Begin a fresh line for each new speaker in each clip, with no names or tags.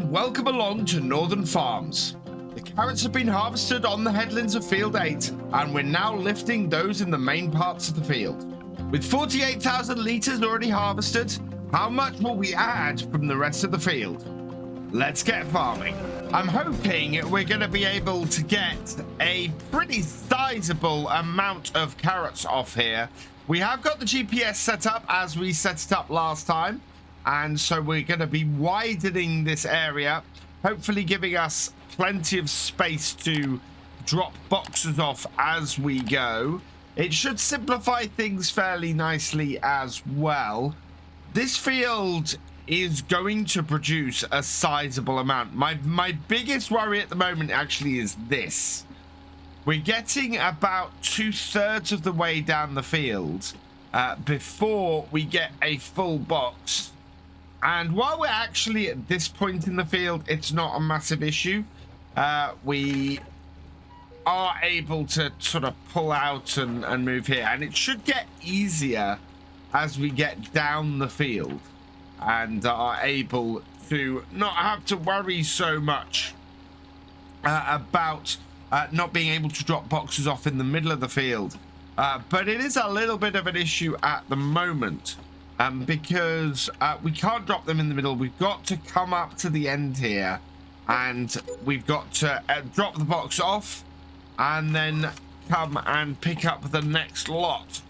and welcome along to Northern Farms. The carrots have been harvested on the headlands of Field 8, and we're now lifting those in the main parts of the field. With 48,000 litres already harvested, how much will we add from the rest of the field? Let's get farming. I'm hoping we're going to be able to get a pretty sizable amount of carrots off here. We have got the GPS set up as we set it up last time. And so we're going to be widening this area, hopefully giving us plenty of space to drop boxes off as we go. It should simplify things fairly nicely as well. This field is going to produce a sizable amount. My biggest worry at the moment actually is this. We're getting about 2/3 of the way down the field before we get a full box. And while we're actually at this point in the field, it's not a massive issue. We are able to sort of pull out and move here. And it should get easier as we get down the field and are able to not have to worry so much about not being able to drop boxes off in the middle of the field. But it is a little bit of an issue at the moment. Because we can't drop them in the middle. We've got to come up to the end here and we've got to drop the box off and then come and pick up the next lot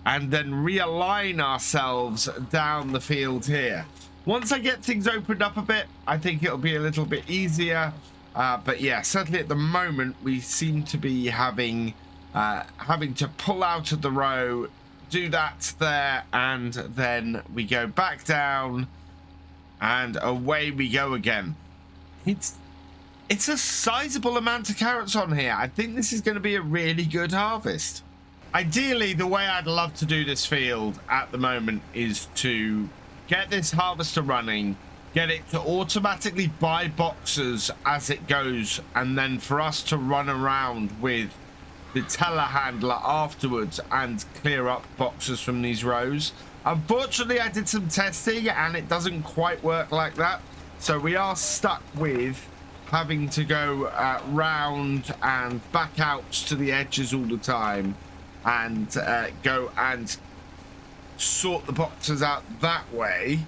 and then realign ourselves down the field here. Once I get things opened up a bit, I think it'll be a little bit easier. But yeah, certainly at the moment we seem to be having to pull out of the row, do that there, and then we go back down and away we go again. It's a sizable amount of carrots on here. I think this is going to be a really good harvest. Ideally, the way I'd love to do this field at the moment is to get this harvester running, get it to automatically buy boxes as it goes, and then for us to run around with the telehandler afterwards and clear up boxes from these rows. Unfortunately, I did some testing and it doesn't quite work like that. So we are stuck with having to go round and back out to the edges all the time and go and sort the boxes out that way.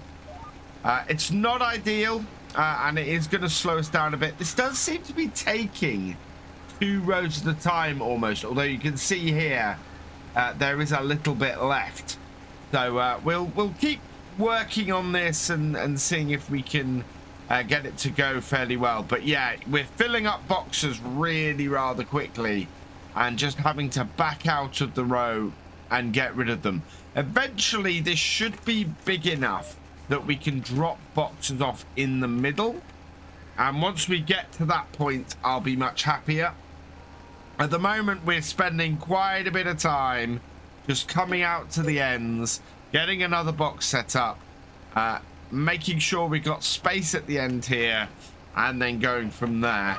It's not ideal and it is going to slow us down a bit. This does seem to be taking 2 rows at a time almost, although you can see here there is a little bit left. So we'll keep working on this and seeing if we can get it to go fairly well. But yeah, we're filling up boxes really rather quickly and just having to back out of the row and get rid of them. Eventually this should be big enough that we can drop boxes off in the middle, and once we get to that point I'll be much happier. At the moment, we're spending quite a bit of time just coming out to the ends, getting another box set up, making sure we got space at the end here, and then going from there.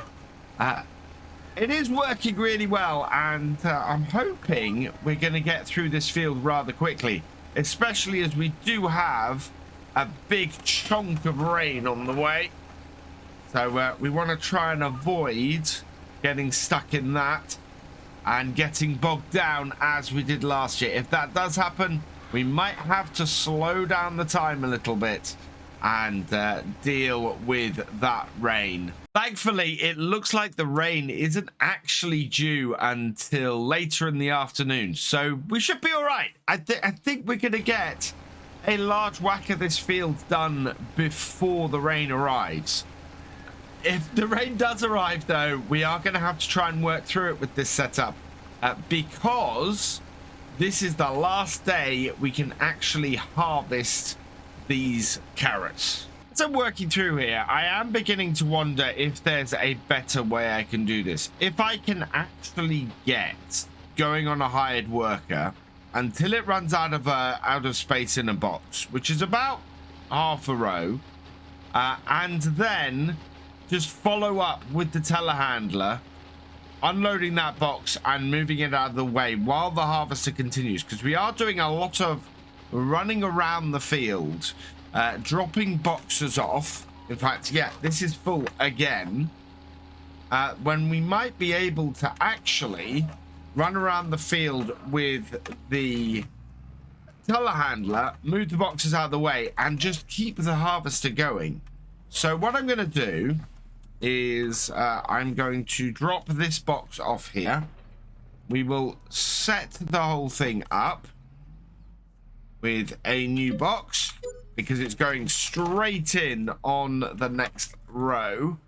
It is working really well, and I'm hoping we're going to get through this field rather quickly, especially as we do have a big chunk of rain on the way. So we want to try and avoid getting stuck in that and getting bogged down as we did last year. If that does happen, we might have to slow down the time a little bit and deal with that rain. Thankfully, it looks like the rain isn't actually due until later in the afternoon, so we should be all right. I think we're going to get a large whack of this field done before the rain arrives. If the rain does arrive, though, we are going to have to try and work through it with this setup because this is the last day we can actually harvest these carrots. As I'm working through here, I am beginning to wonder if there's a better way I can do this. If I can actually get going on a hired worker until it runs out of space in a box, which is about half a row, and then just follow up with the telehandler, unloading that box and moving it out of the way while the harvester continues, because we are doing a lot of running around the field, dropping boxes off In fact, yeah, this is full again. When we might be able to actually run around the field with the telehandler, move the boxes out of the way, and just keep the harvester going. So what I'm going to do is I'm going to drop this box off here. We will set the whole thing up with a new box because it's going straight in on the next row.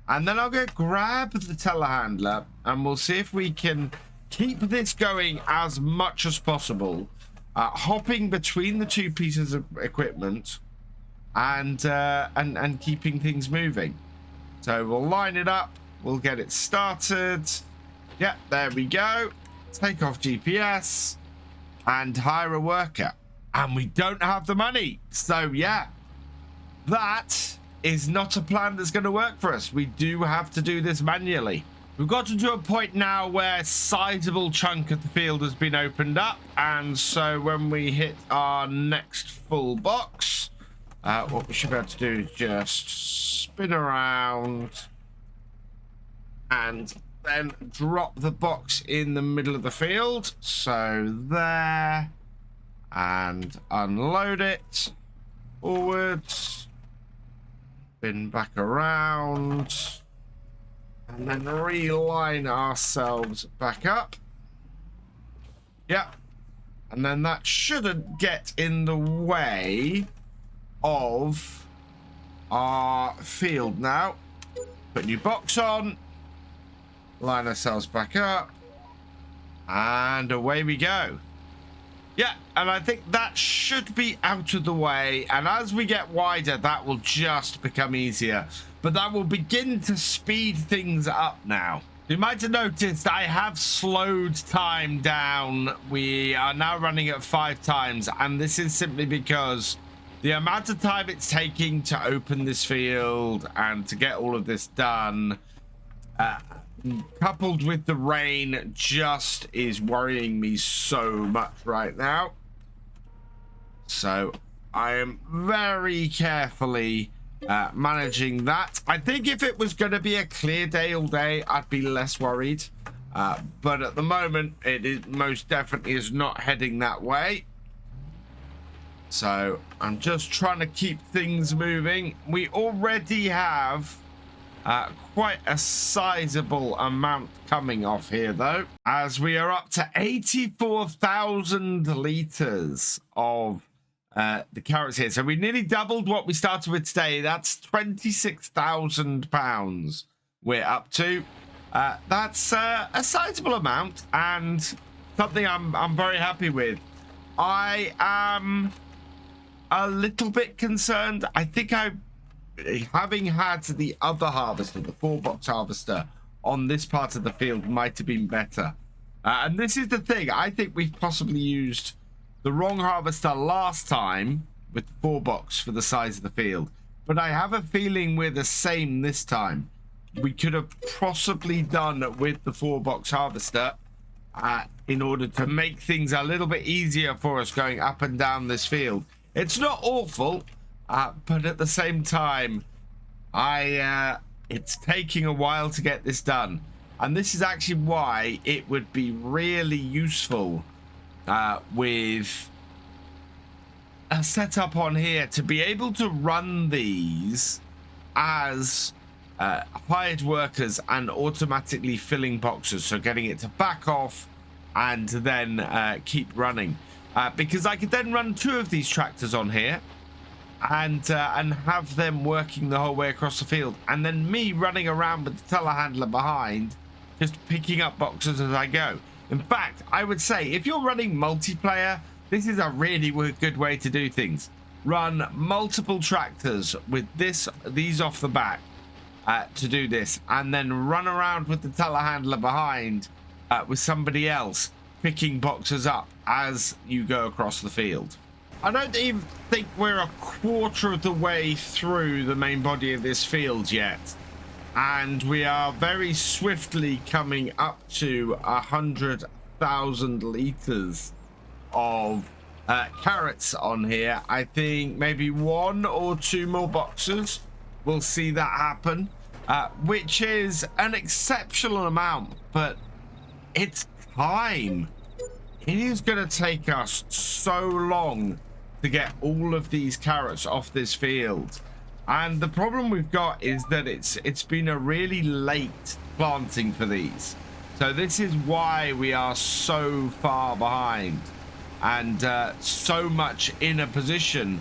And then I'll go grab the telehandler and we'll see if we can keep this going as much as possible, hopping between the two pieces of equipment and keeping things moving. So we'll line it up, we'll get it started. Yeah, there we go. Take off GPS and hire a worker. And we don't have the money. So yeah, that is not a plan that's going to work for us. We do have to do this manually. We've got to a point now where a sizable chunk of the field has been opened up. And so when we hit our next full box, what we should be able to do is just spin around and then drop the box in the middle of the field. So there, and unload it forwards, spin back around, and then reline ourselves back up. Yep. And then that shouldn't get in the way of our field now. Put new box on, line ourselves back up, and away we go. Yeah, and I think that should be out of the way, and as we get wider that will just become easier, but that will begin to speed things up now. You might have noticed I have slowed time down. We are now running at 5 times, and this is simply because the amount of time it's taking to open this field and to get all of this done, coupled with the rain, just is worrying me so much right now. So I am very carefully managing that. I think if it was going to be a clear day all day, I'd be less worried. But at the moment, it is most definitely is not heading that way. So I'm just trying to keep things moving. We already have quite a sizable amount coming off here, though, as we are up to 84,000 litres of the carrots here. So we nearly doubled what we started with today. That's 26,000 pounds we're up to. That's a sizable amount and something I'm very happy with. I am a little bit concerned. I think having had the other harvester, the 4-box harvester, on this part of the field might have been better. And this is the thing. I think we've possibly used the wrong harvester last time with the 4-box for the size of the field. But I have a feeling we're the same this time. We could have possibly done with the 4-box harvester in order to make things a little bit easier for us going up and down this field. It's not awful. But at the same time, it's taking a while to get this done. And this is actually why it would be really useful with a setup on here to be able to run these as hired workers and automatically filling boxes. So getting it to back off and then keep running. Because I could then run 2 of these tractors on here. And have them working the whole way across the field, and then me running around with the telehandler behind, just picking up boxes as I go. In fact, I would say if you're running multiplayer, this is a really good way to do things. Run multiple tractors with these off the back to do this, and then run around with the telehandler behind with somebody else picking boxes up as you go across the field. I don't even think we're a quarter of the way through the main body of this field yet. And we are very swiftly coming up to 100,000 litres of carrots on here. I think maybe 1 or 2 more boxes we'll see that happen, which is an exceptional amount, but it's time. It is going to take us so long to get all of these carrots off this field. And the problem we've got is that it's been a really late planting for these. So this is why we are so far behind and so much in a position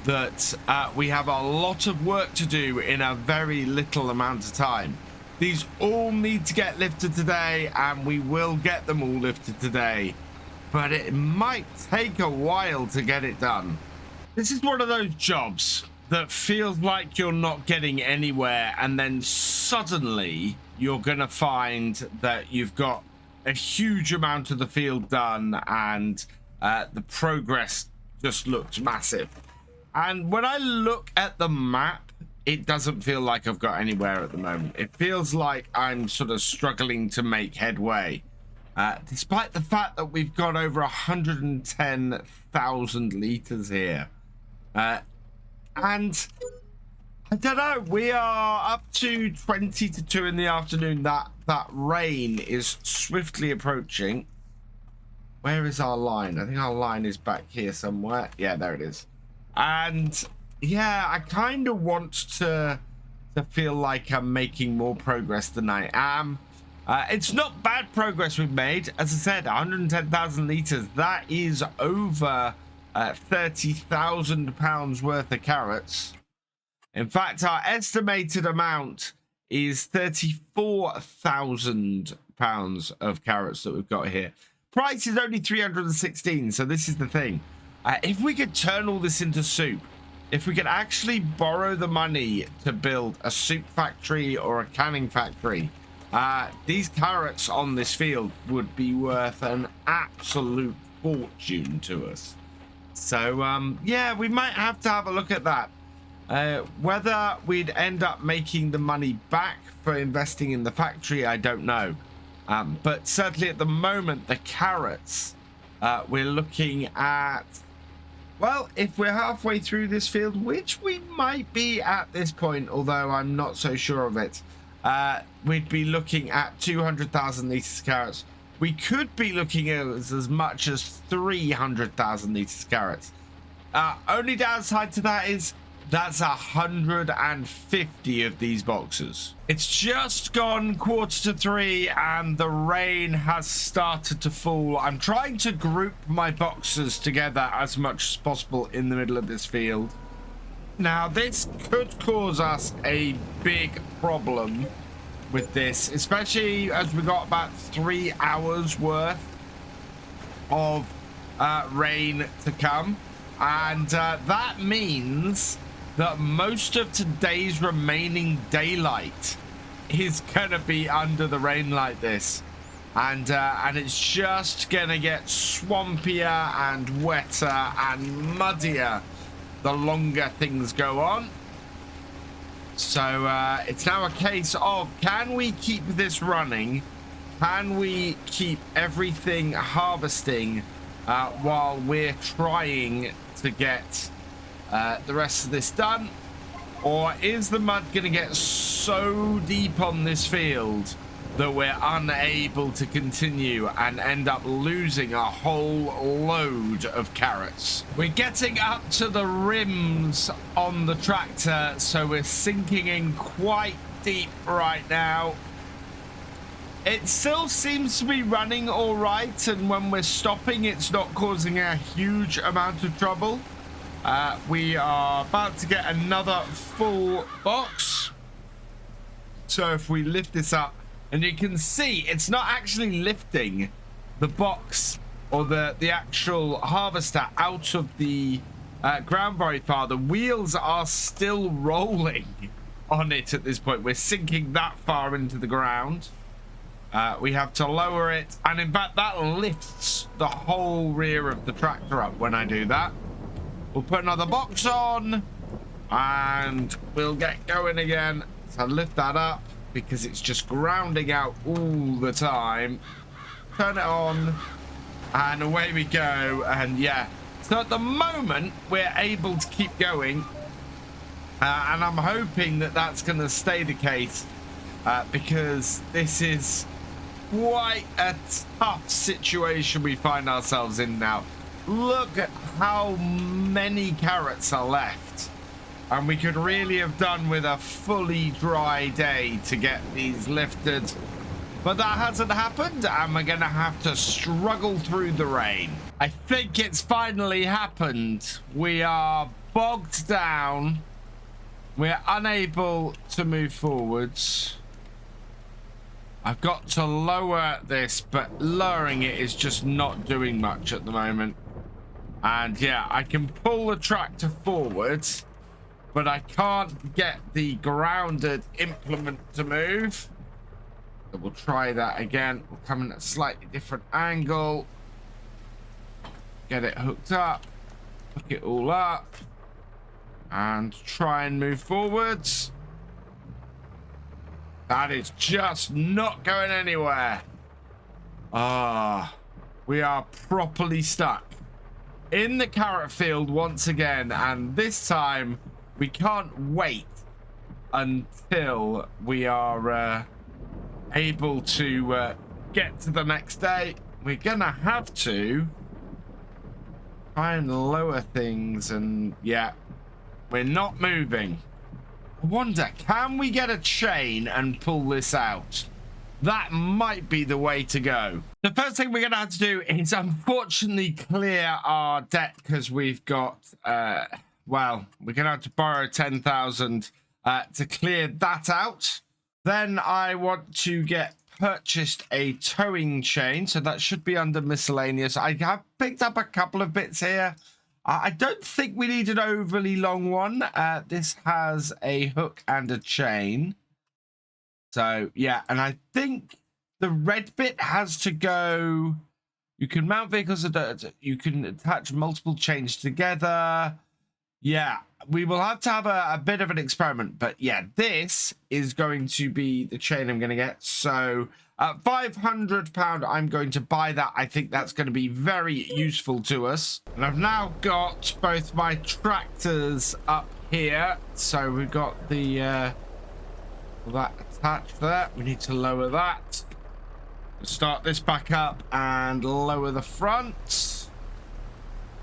that we have a lot of work to do in a very little amount of time. These all need to get lifted today, and we will get them all lifted today, but it might take a while to get it done. This is one of those jobs that feels like you're not getting anywhere, and then suddenly you're gonna find that you've got a huge amount of the field done, and the progress just looks massive. And when I look at the map, it doesn't feel like I've got anywhere at the moment. It feels like I'm sort of struggling to make headway, despite the fact that we've got over 110,000 liters here. And I don't know, we are up to 20 to 2 in the afternoon. That rain is swiftly approaching. Where is our line? I think our line is back here somewhere. Yeah, there it is. And yeah, I kind of want to feel like I'm making more progress than I am. It's not bad progress we've made. As I said, 110,000 liters. That is over 30,000 pounds worth of carrots. In fact, our estimated amount is 34,000 pounds of carrots that we've got here. Price is only 316, so this is the thing. If we could turn all this into soup, if we could actually borrow the money to build a soup factory or a canning factory, these carrots on this field would be worth an absolute fortune to us. So, yeah, we might have to have a look at that. Whether we'd end up making the money back for investing in the factory, I don't know. But certainly at the moment, the carrots, we're looking at, well, if we're halfway through this field, which we might be at this point, although I'm not so sure of it, we'd be looking at 200,000 liters of carrots. We could be looking at as much as 300,000 liters of carrots. Only downside to that is that's 150 of these boxes. It's just gone 2:45 and the rain has started to fall. I'm trying to group my boxes together as much as possible in the middle of this field. Now, this could cause us a big problem with this, especially as we got about 3 hours worth of rain to come. And that means that most of today's remaining daylight is gonna be under the rain like this, and it's just gonna get swampier and wetter and muddier the longer things go on. So it's now a case of, can we keep this running? Can we keep everything harvesting while we're trying to get the rest of this done? Or is the mud going to get so deep on this field that we're unable to continue and end up losing a whole load of carrots? We're getting up to the rims on the tractor, so we're sinking in quite deep right now. It still seems to be running all right, and when we're stopping, it's not causing a huge amount of trouble. We are about to get another full box. So if we lift this up, and you can see it's not actually lifting the box or the actual harvester out of the ground very far. The wheels are still rolling on it at this point. We're sinking that far into the ground. We have to lower it, and in fact that lifts the whole rear of the tractor up when I do that. We'll put another box on and we'll get going again. So lift that up because it's just grounding out all the time. Turn it on and away we go. And yeah, so at the moment we're able to keep going. And I'm hoping that that's going to stay the case because this is quite a tough situation we find ourselves in now. Look at how many carrots are left. And we could really have done with a fully dry day to get these lifted. But that hasn't happened, and we're going to have to struggle through the rain. I think it's finally happened. We are bogged down. We're unable to move forwards. I've got to lower this, but lowering it is just not doing much at the moment. And yeah, I can pull the tractor forwards, but I can't get the grounded implement to move. So we'll try that again. We'll come in at a slightly different angle. Get it hooked up. Hook it all up. And try and move forwards. That is just not going anywhere. We are properly stuck in the carrot field once again. And this time we can't wait until we are able to get to the next day. We're gonna have to try and lower things, and yeah, we're not moving. I wonder, can we get a chain and pull this out? That might be the way to go. The first thing we're gonna have to do is unfortunately clear our debt, because we've got well, we're gonna have to borrow 10,000 to clear that out. Then I want to get purchased a towing chain, so that should be under miscellaneous. I have picked up a couple of bits here. I don't think we need an overly long one. This has a hook and a chain. So yeah, and I think the red bit has to go. You can mount vehicles, you can attach multiple chains together. Yeah, we will have to have a bit of an experiment, but yeah, this is going to be the chain I'm going to get. So at £500, I'm going to buy that. I think that's going to be very useful to us. And I've now got both my tractors up here. So we've got the that attached there. We need to lower that. Start this back up and lower the front.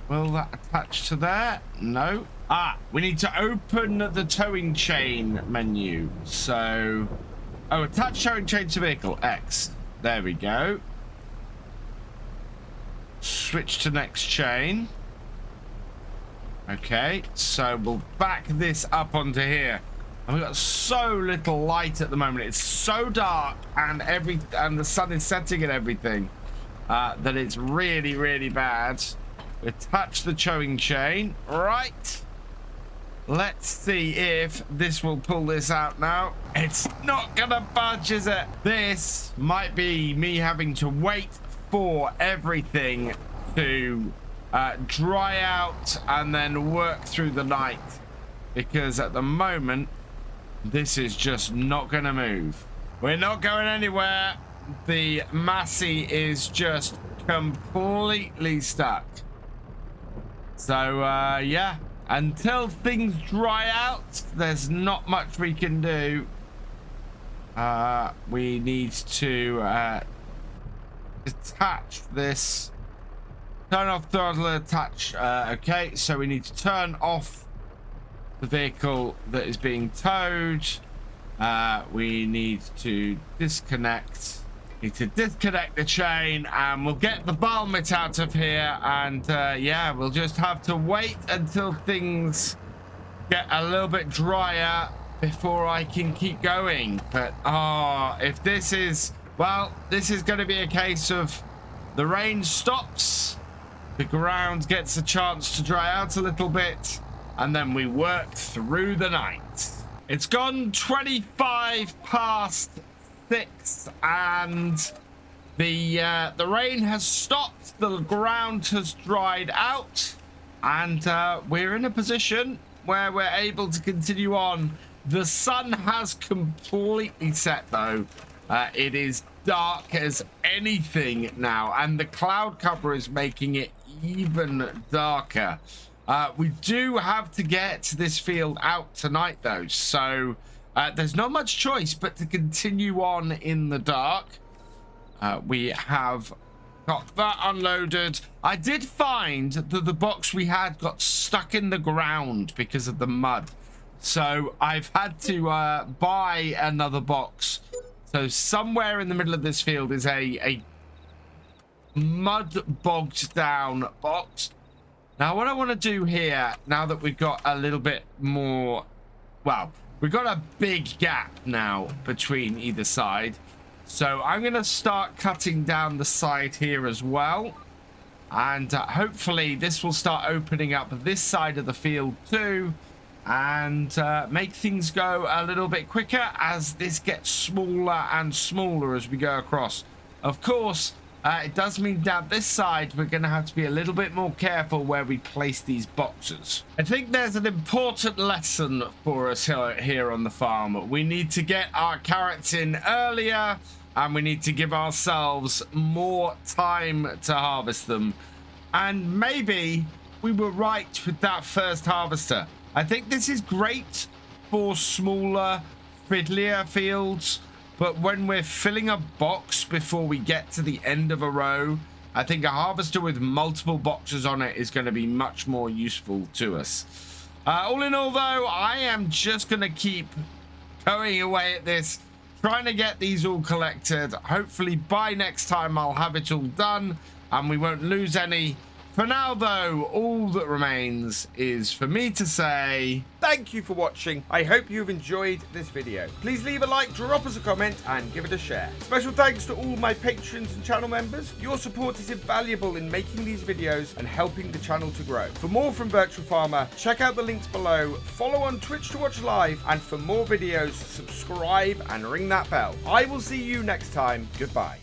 Will that attach to there? No. We need to open the towing chain menu. So, attach towing chain to vehicle. X. There we go. Switch to next chain. Okay, so we'll back this up onto here. And we've got so little light at the moment. It's so dark, and the sun is setting and everything, that it's really, really bad. Attach the towing chain. Right. Let's see if this will pull this out now. It's not gonna budge, is it? This might be me having to wait for everything to dry out and then work through the night, because at the moment this is just not gonna move. We're not going anywhere. The Massey is just completely stuck. So yeah, until things dry out, there's not much we can do. We need to attach this. Turn off throttle, attach. Okay, so we need to turn off the vehicle that is being towed. We need to disconnect. Need to disconnect the chain, and we'll get the varmint out of here, and yeah, we'll just have to wait until things get a little bit drier before I can keep going. But if this is, well, this is going to be a case of the rain stops, the ground gets a chance to dry out a little bit, and then we work through the night. It's gone 25 past 6, and the rain has stopped, the ground has dried out, and we're in a position where we're able to continue on. The sun has completely set, though. It is dark as anything now, and the cloud cover is making it even darker. We do have to get this field out tonight, though, so there's not much choice but to continue on in the dark. We have got that unloaded. I did find that the box we had got stuck in the ground because of the mud, so I've had to buy another box. So somewhere in the middle of this field is a mud bogged down box. Now what I want to do here, now that we've got a little bit more, well, we've got a big gap now between either side, so I'm going to start cutting down the side here as well, and hopefully this will start opening up this side of the field too, and make things go a little bit quicker as this gets smaller and smaller as we go across. Of course, it does mean down this side we're going to have to be a little bit more careful where we place these boxes. I think there's an important lesson for us here on the farm. We need to get our carrots in earlier, and we need to give ourselves more time to harvest them. And maybe we were right with that first harvester. I think this is great for smaller, fiddlier fields, but when we're filling a box before we get to the end of a row, I think a harvester with multiple boxes on it is going to be much more useful to us. All in all, though, I am just going to keep going away at this, trying to get these all collected. Hopefully by next time I'll have it all done and we won't lose any. For now, though, all that remains is for me to say
thank you for watching. I hope you've enjoyed this video. Please leave a like, drop us a comment, and give it a share. Special thanks to all my patrons and channel members. Your support is invaluable in making these videos and helping the channel to grow. For more from Virtual Farmer, check out the links below, follow on Twitch to watch live, and for more videos, subscribe and ring that bell. I will see you next time. Goodbye.